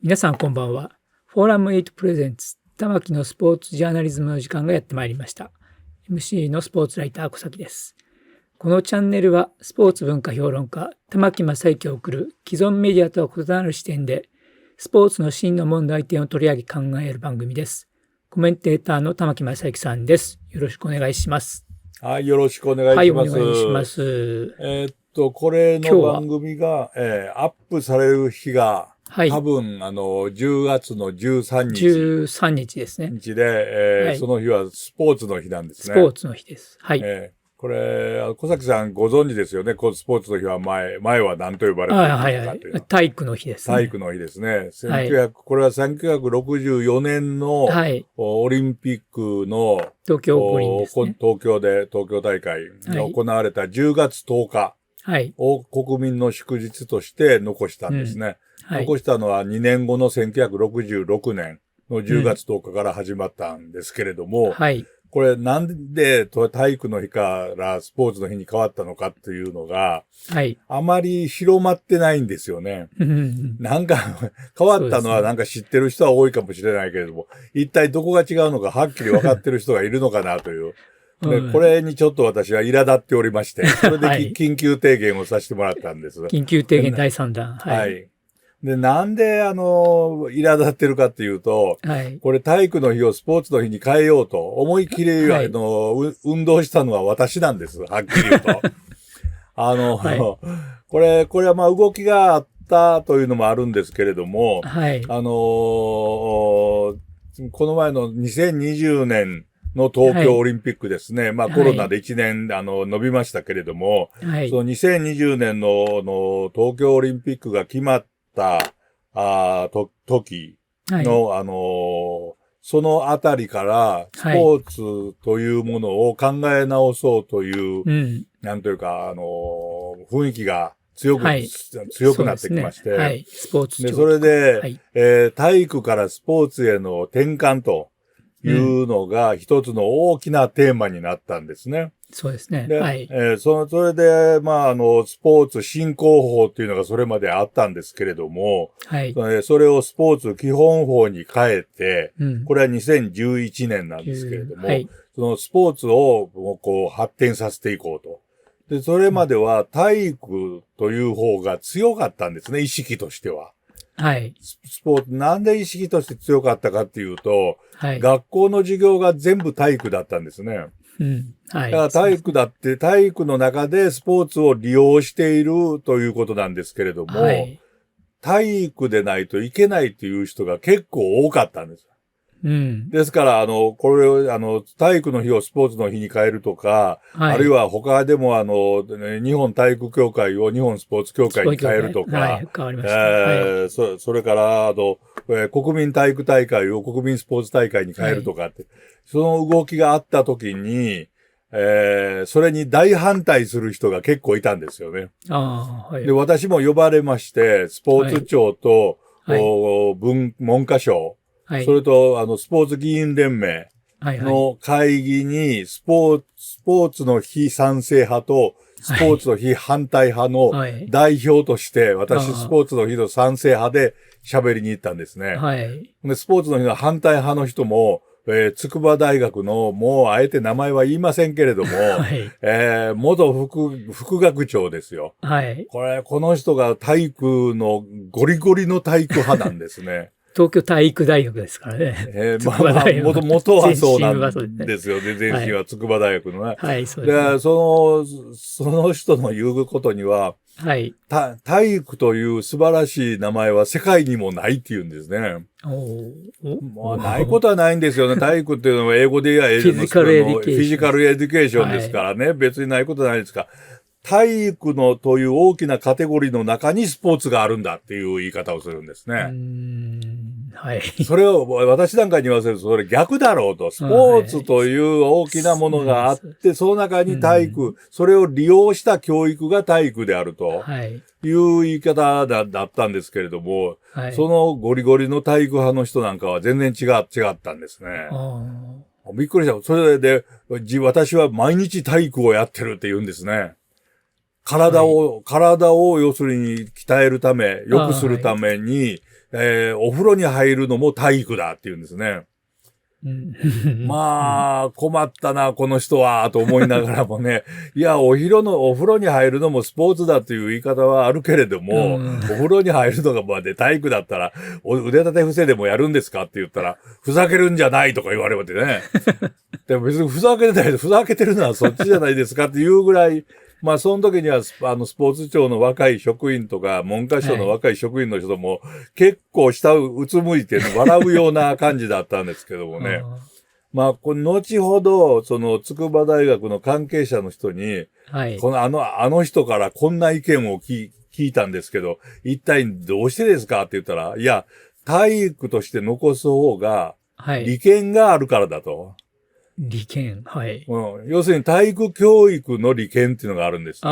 皆さんこんばんは。フォーラム8プレゼンツ玉木のスポーツジャーナリズムの時間がやってまいりました。MC のスポーツライター小崎です。このチャンネルはスポーツ文化評論家玉木正之を送る既存メディアとは異なる視点でスポーツの真の問題点を取り上げ考える番組です。コメンテーターの玉木正之さんです。よろしくお願いします。はい、よろしくお願いします。はい、お願いします。これの番組が、アップされる日が、はい、多分、10月の13日。13日ですね。で、その日はスポーツの日なんですね。スポーツの日です。はい。これ、小崎さんご存知ですよね。スポーツの日は前は何と呼ばれているのかという。体育の日ですね。体育の日ですね。これは1964年の、オリンピックの東京五輪ですね。東京大会が行われた10月10日を国民の祝日として残したんですね。残したのは2年後の1966年の10月10日から始まったんですけれども、これなんで体育の日からスポーツの日に変わったのかっていうのが、あまり広まってないんですよね。なんか変わったのはなんか知ってる人は多いかもしれないけれども、一体どこが違うのかはっきり分かってる人がいるのかなという。でこれにちょっと私は苛立っておりまして、それで緊急提言をさせてもらったんです。緊急提言第3弾。はい。で、なんで、苛立ってるかっていうと、これ体育の日をスポーツの日に変えようと、思い切り、運動したのは私なんです。はっきり言うと。これはまあ動きがあったというのもあるんですけれども、この前の2020年の東京オリンピックですね。まあコロナで1年、伸びましたけれども、その2020年の東京オリンピックが決まった時の、そのあたりからスポーツというものを考え直そうという、なんというか、雰囲気が強くなってきまして、それで、体育からスポーツへの転換というのが一つの大きなテーマになったんですね。そうですね。それで、まあ、スポーツ振興法っていうのがそれまであったんですけれども、それをスポーツ基本法に変えて、これは2011年なんですけれども、そのスポーツをこう発展させていこうと。で、それまでは体育という方が強かったんですね、意識としては。スポーツ、なんで意識として強かったかっていうと、学校の授業が全部体育だったんですね。だから体育の中でスポーツを利用しているということなんですけれども、体育でないといけないっていう人が結構多かったんです。ですから、これを、体育の日をスポーツの日に変えるとか、あるいは他でも日本体育協会を日本スポーツ協会に変えるとか、それから、国民体育大会を国民スポーツ大会に変えるとかって、その動きがあった時に、それに大反対する人が結構いたんですよね。で、私も呼ばれまして、スポーツ庁と、文科省、それと、スポーツ議員連盟の会議に、スポーツの非賛成派と、スポーツの非反対派の代表として、私、スポーツの日の賛成派で喋りに行ったんですね。で、スポーツの日の反対派の人も、筑波大学の、もうあえて名前は言いませんけれども、元副学長ですよ。この人が体育の、ゴリゴリの体育派なんですね。東京体育大学ですからね。元はそうなんですよね。前身は筑波大学のね。で、その人の言うことには、体育という素晴らしい名前は世界にもないって言うんですね。ないことはないんですよね。体育っていうのは英語で言えばフィジカルエデュケーションですからね。別にないことはないですが。体育のという大きなカテゴリーの中にスポーツがあるんだっていう言い方をするんですね。それを私なんかに言わせるとそれ逆だろうと。スポーツという大きなものがあって、その中に体育、それを利用した教育が体育であるという言い方だったんですけれども、そのゴリゴリの体育派の人なんかは全然違ったんですね。びっくりした。それで、私は毎日体育をやってるって言うんですね。体を要するに鍛えるため、良くするために、お風呂に入るのも体育だって言うんですね。まあ、困ったな、この人は、と思いながらもね、いや、お風呂に入るのもスポーツだという言い方はあるけれども、お風呂に入るのがまで体育だったら、腕立て伏せでもやるんですかって言ったら、ふざけるんじゃないとか言われてね。でも別にふざけてるのはそっちじゃないですかっていうぐらい、まあ、その時には、スポーツ庁の若い職員とか、文科省の若い職員の人も、結構下をうつむいて笑うような感じだったんですけどもね。まあ、この後ほど、筑波大学の関係者の人に、あの人からこんな意見を聞いたんですけど、一体どうしてですかって言ったら、いや、体育として残す方が、利権があるからだと。利権、はい。要するに体育教育の利権っていうのがあるんですね。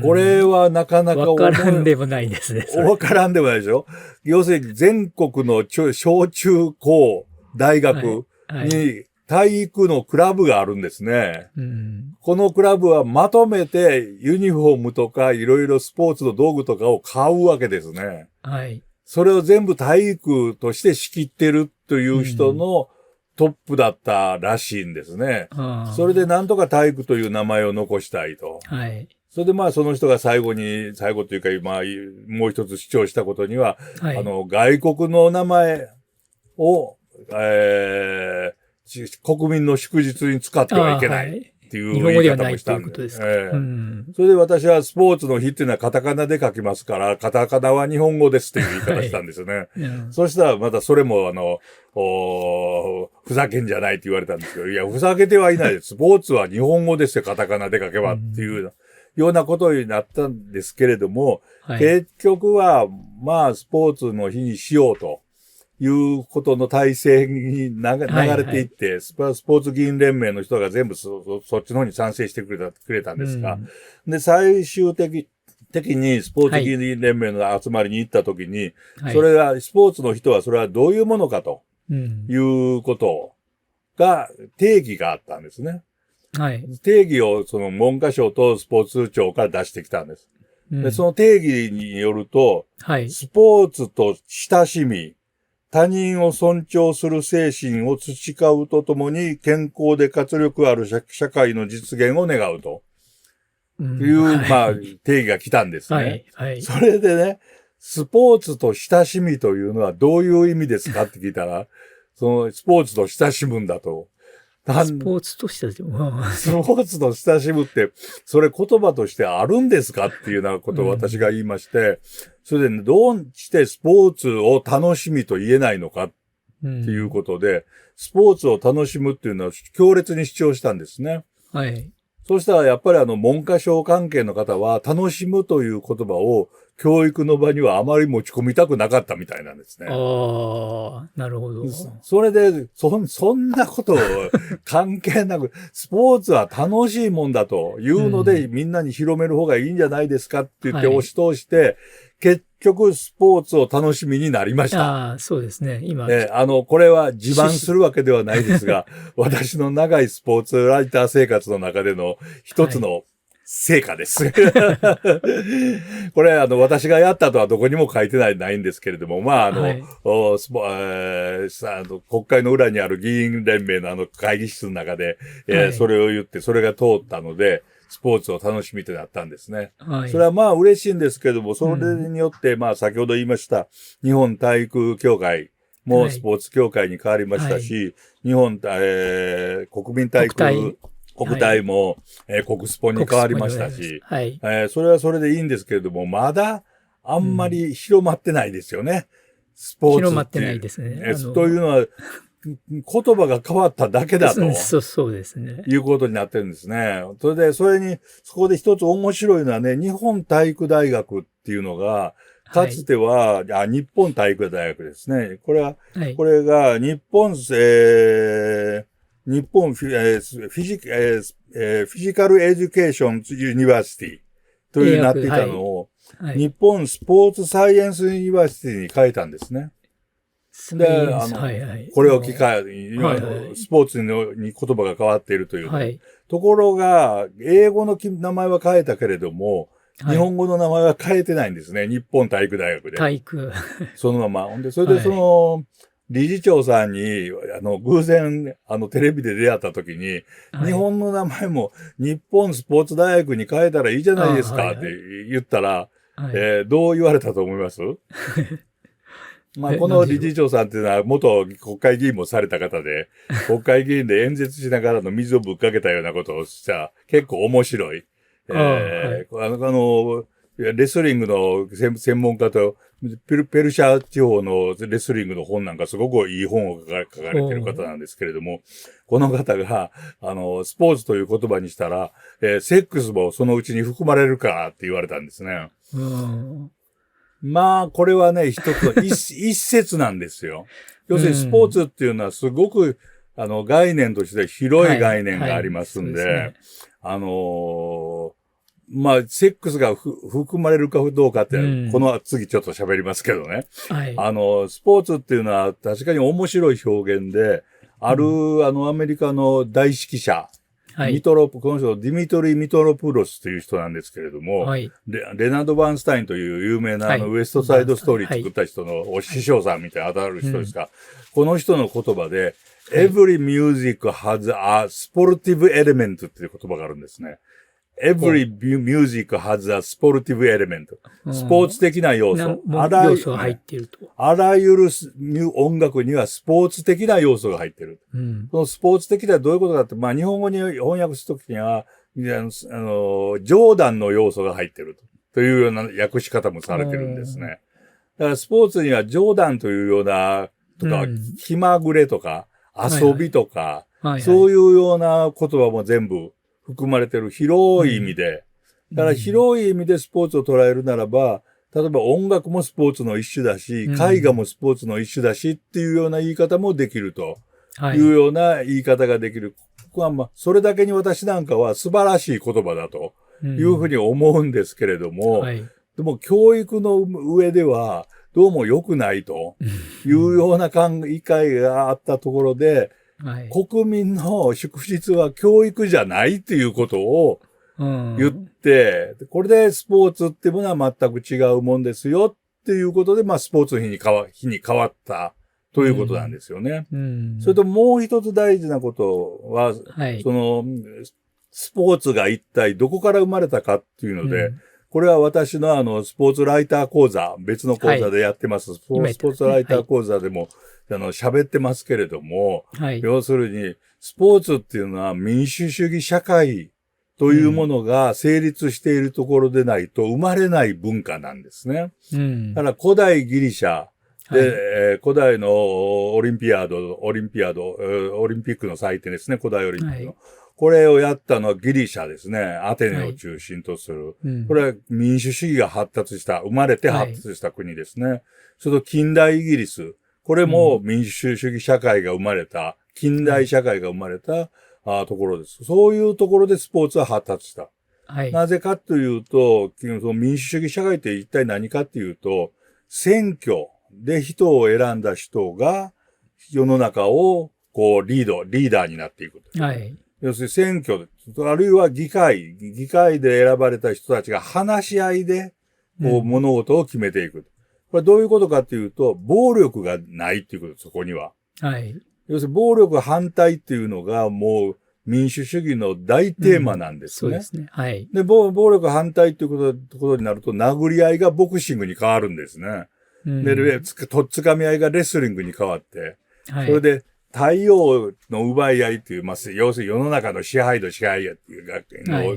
これはなかなかわからんでもないですね。わからんでもないでしょ。要するに全国の小中高大学に体育のクラブがあるんですね。このクラブはまとめてユニフォームとかいろいろスポーツの道具とかを買うわけですね。それを全部体育として仕切ってるという人のトップだったらしいんですね。それでなんとか体育という名前を残したいと。それでまあその人が最後というかまあもう一つ主張したことには、外国の名前を、国民の祝日に使ってはいけない。っていう言い方もしたんです。それで私はスポーツの日っていうのはカタカナで書きますから、カタカナは日本語ですっていう言い方したんですよね。そしたらまたそれもふざけんじゃないって言われたんですけど、いや、ふざけてはいないです。スポーツは日本語ですよ、カタカナで書けばっていうようなことになったんですけれども、結局は、まあ、スポーツの日にしようと。いうことの体制に流れていって、スポーツ議員連盟の人が全部そっちの方に賛成してくれたんですが、で、最終的にスポーツ議員連盟の集まりに行った時に、それが、スポーツの人はそれはどういうものかということが、定義があったんですね。定義を文科省とスポーツ庁から出してきたんです。で、その定義によると、スポーツと親しみ、他人を尊重する精神を培うとともに健康で活力ある社会の実現を願うという、まあ、定義が来たんですね。それでね、スポーツと親しみというのはどういう意味ですかって聞いたら、スポーツと親しむんだと。スポーツと親しむスポーツと親しむって、それ言葉としてあるんですかっていうようなことを私が言いまして、それで、ね、どうしてスポーツを楽しみと言えないのかっていうことで、スポーツを楽しむっていうのは強烈に主張したんですね。そうしたらやっぱり文科省関係の方は楽しむという言葉を教育の場にはあまり持ち込みたくなかったみたいなんですね。なるほど。それで、そんなことを関係なく、スポーツは楽しいもんだというので、みんなに広める方がいいんじゃないですかって言って押し通して、結局スポーツを楽しみになりました。そうですね。今。これは自慢するわけではないですが、私の長いスポーツライター生活の中での一つの成果です。これ、私がやったとはどこにも書いてないんですけれども、まあ、国会の裏にある議員連盟の会議室の中で、それを言って、それが通ったので、スポーツを楽しみとなったんですね。それはまあ嬉しいんですけれども、それによって、まあ先ほど言いました、日本体育協会もスポーツ協会に変わりましたし、日本、国民体育国体も、国スポに変わりましたし、それはそれでいいんですけれども、まだあんまり広まってないですよね。スポーツって。広まってないですね。というのは、言葉が変わっただけだと。そうですね。いうことになってるんですね。そこで一つ面白いのはね、日本体育大学っていうのが、かつては、日本体育大学ですね。これが日本フィジカルエデュケーションユニバーシティというなっていたのを、日本スポーツサイエンスユニバーシティに変えたんですね。で、これを機会に、スポーツに言葉が変わっているという。ところが、英語の名前は変えたけれども、日本語の名前は変えてないんですね。日本体育大学で。体育。そのまま。ほんで、それで理事長さんに、偶然、テレビで出会った時に、日本の名前も日本スポーツ大学に変えたらいいじゃないですかって言ったら、どう言われたと思います？まあ、この理事長さんっていうのは元国会議員もされた方で、国会議員で演説しながらの水をぶっかけたようなことをした結構面白い。レスリングの専門家と、ペルシャ地方のレスリングの本なんかすごくいい本を書かれている方なんですけれども、この方が、スポーツという言葉にしたら、セックスもそのうちに含まれるかって言われたんですね。まあ、これはね、一つの一説なんですよ。要するにスポーツっていうのはすごく、概念として広い概念がありますんで、まあ、セックスが含まれるかどうかって、この次ちょっと喋りますけどね。スポーツっていうのは確かに面白い表現で、アメリカの大指揮者、この人、ディミトリ・ミトロプロスという人なんですけれども、レナード・バーンスタインという有名なウエストサイドストーリー作った人の師匠さんみたいな当たる人ですが、この人の言葉で、Every music has a sportive element っていう言葉があるんですね。Every music has a sportive element. スポーツ的な要素。要素が入っていると。あらゆる音楽にはスポーツ的な要素が入っている。そのスポーツ的ではどういうことかって、まあ日本語に翻訳するときには、ジョーダンの要素が入っているというような訳し方もされてるんですね。だからスポーツにはジョーダンというような、とか、気まぐれとか、遊びとか、そういうような言葉も全部含まれている広い意味で、だから広い意味でスポーツを捉えるならば、例えば音楽もスポーツの一種だし、絵画もスポーツの一種だしっていうような言い方もできるというような言い方ができる。ここはまあ、それだけに私なんかは素晴らしい言葉だというふうに思うんですけれども、でも教育の上ではどうも良くないというような理解があったところで、国民の祝日は教育じゃないっていうことを言って、これでスポーツっていうものは全く違うもんですよっていうことで、まあスポーツの日に変わったということなんですよね。それともう一つ大事なことは、スポーツが一体どこから生まれたかっていうので、これは私のスポーツライター講座、別の講座でやってます。スポーツライター講座でも、喋ってますけれども、要するに、スポーツっていうのは民主主義社会というものが成立しているところでないと生まれない文化なんですね。だから古代ギリシャで、古代のオリンピックの祭典ですね、古代オリンピックの。これをやったのはギリシャですね。アテネを中心とする。これは民主主義が生まれて発達した国ですね。それと近代イギリス。これも民主主義社会が生まれた、近代社会が生まれたところです。そういうところでスポーツは発達した。なぜかというと、その民主主義社会って一体何かっていうと、選挙で人を選んだ人が世の中をこうリーダーになっていく。要するに選挙、あるいは議会で選ばれた人たちが話し合いで、こう物事を決めていく。これどういうことかっていうと、暴力がないっていうことです、そこには。要するに暴力反対っていうのがもう民主主義の大テーマなんですね。そうですね。で、暴力反対っていうことになると、殴り合いがボクシングに変わるんですね。で、とっつかみ合いがレスリングに変わって、それで、太陽の奪い合いっていう、要するに世の中の支配っていうの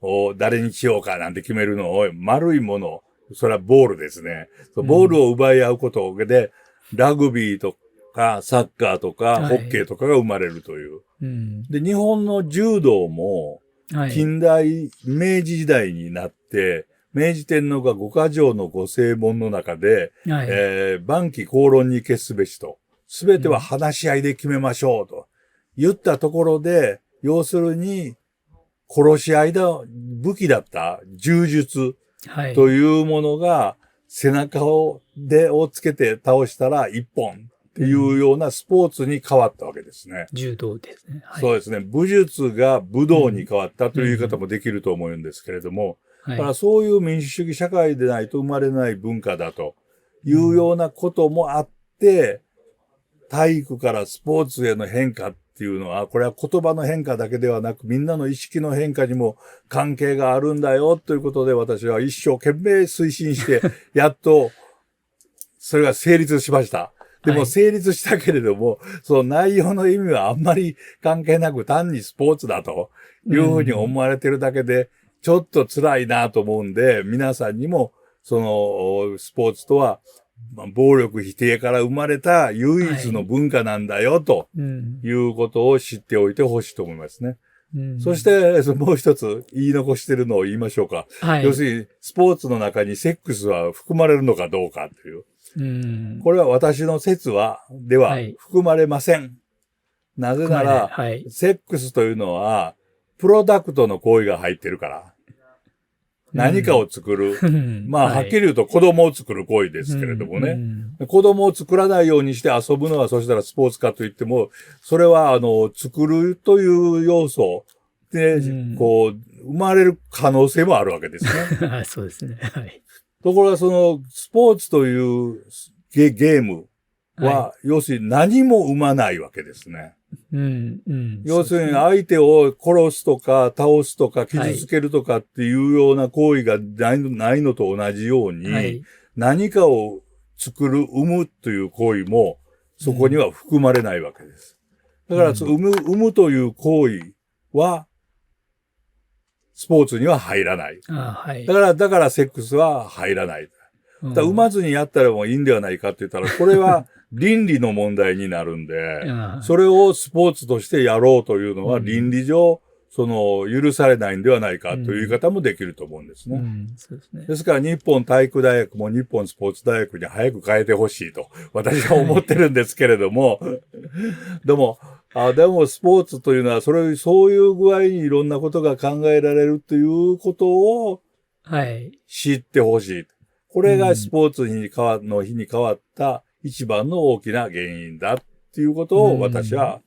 を誰にしようかなんて決めるのを、丸いもの、それはボールですね。ボールを奪い合うことで、ラグビーとかサッカーとかホッケーとかが生まれるという。で、日本の柔道も、近代、明治時代になって、明治天皇が五箇条の御誓文の中で、万機公論に決すべしと。すべては話し合いで決めましょうと言ったところで、要するに殺し合いだ、武器だった柔術というものが背中をつけて倒したら一本っていうようなスポーツに変わったわけですね。柔道ですね。そうですね。武術が武道に変わったという言い方もできると思うんですけれども、だからそういう民主主義社会でないと生まれない文化だというようなこともあって、体育からスポーツへの変化っていうのは、これは言葉の変化だけではなく、みんなの意識の変化にも関係があるんだよということで、私は一生懸命推進して、やっと、それが成立しました。でも成立したけれども、その内容の意味はあんまり関係なく単にスポーツだというふうに思われてるだけで、ちょっと辛いなと思うんで、皆さんにも、そのスポーツとは、暴力否定から生まれた唯一の文化なんだよということを知っておいてほしいと思いますね。そして、もう一つ言い残してるのを言いましょうか。要するに、スポーツの中にセックスは含まれるのかどうかという。これは私の説では含まれません。なぜなら、セックスというのは、プロダクトの行為が入ってるから。何かを作る。まあ、はっきり言うと子供を作る行為ですけれどもね。子供を作らないようにして遊ぶのは、そしたらスポーツかといっても、それは、作るという要素で、こう、生まれる可能性もあるわけですね。そうですね。はい。ところが、その、スポーツというゲームは、要するに何も生まないわけですね。要するに相手を殺すとか倒すとか傷つけるとかっていうような行為がないのと同じように、何かを作る、生むという行為もそこには含まれないわけです。だから、生むという行為はスポーツには入らない。だからセックスは入らない。生まずにやったらもういいんではないかって言ったら、これは倫理の問題になるんで、それをスポーツとしてやろうというのは倫理上、許されないんではないかという言い方もできると思うんですね。ですから日本体育大学も日本スポーツ大学に早く変えてほしいと、私は思ってるんですけれども、でもスポーツというのは、そういう具合にいろんなことが考えられるということを知ってほしい。これがスポーツの日に変わった一番の大きな原因だっていうことを私は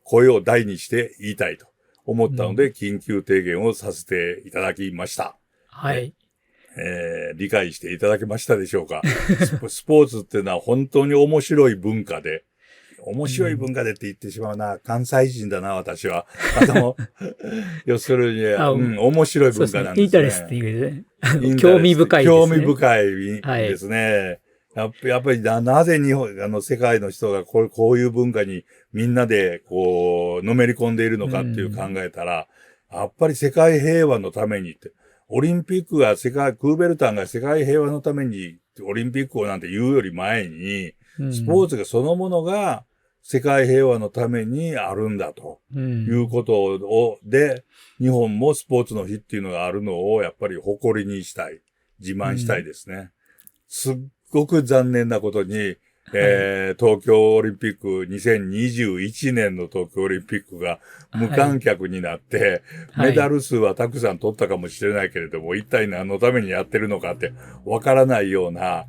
声を大にして言いたいと思ったので緊急提言をさせていただきました。理解していただけましたでしょうか。スポーツっていうのは本当に面白い文化で、面白い文化でって言ってしまうな。関西人だな、私は。要するに、面白い文化なんですね。インタレスっていうね。興味深いですね。興味深いですね。やっぱりなぜ日本、世界の人がこういう文化にみんなでのめり込んでいるのかっていう考えたら、やっぱり世界平和のためにって、オリンピックがクーベルタンが世界平和のためにオリンピックをなんて言うより前に、スポーツがそのものが世界平和のためにあるんだということで、日本もスポーツの日っていうのがあるのをやっぱり誇りにしたい、自慢したいですね。すっごく残念なことに、東京オリンピック、2021年の東京オリンピックが無観客になって、メダル数はたくさん取ったかもしれないけれども、一体何のためにやってるのかってわからないような、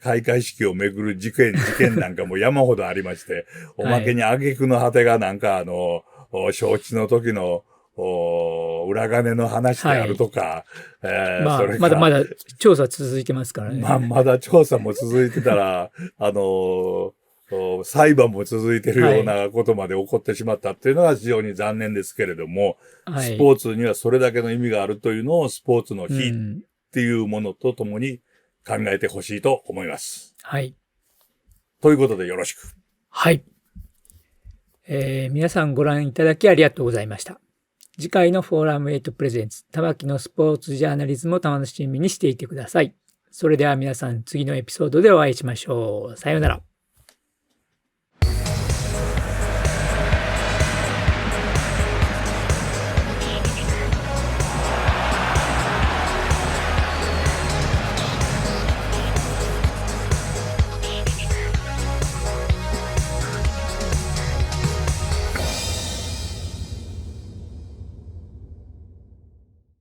開会式をめぐる事件なんかも山ほどありまして、おまけに挙句の果てがなんか招致の時の裏金の話であるとか、まだまだ調査続いてますからね。まだ調査も続いてたら、裁判も続いてるようなことまで起こってしまったっていうのは非常に残念ですけれども、スポーツにはそれだけの意味があるというのをスポーツの日っていうものとともに考えてほしいと思います。ということでよろしく。皆さんご覧いただきありがとうございました。次回のフォーラム8プレゼンツ玉木のスポーツジャーナリズムを楽しみにしていてください。それでは皆さん次のエピソードでお会いしましょう。さようなら。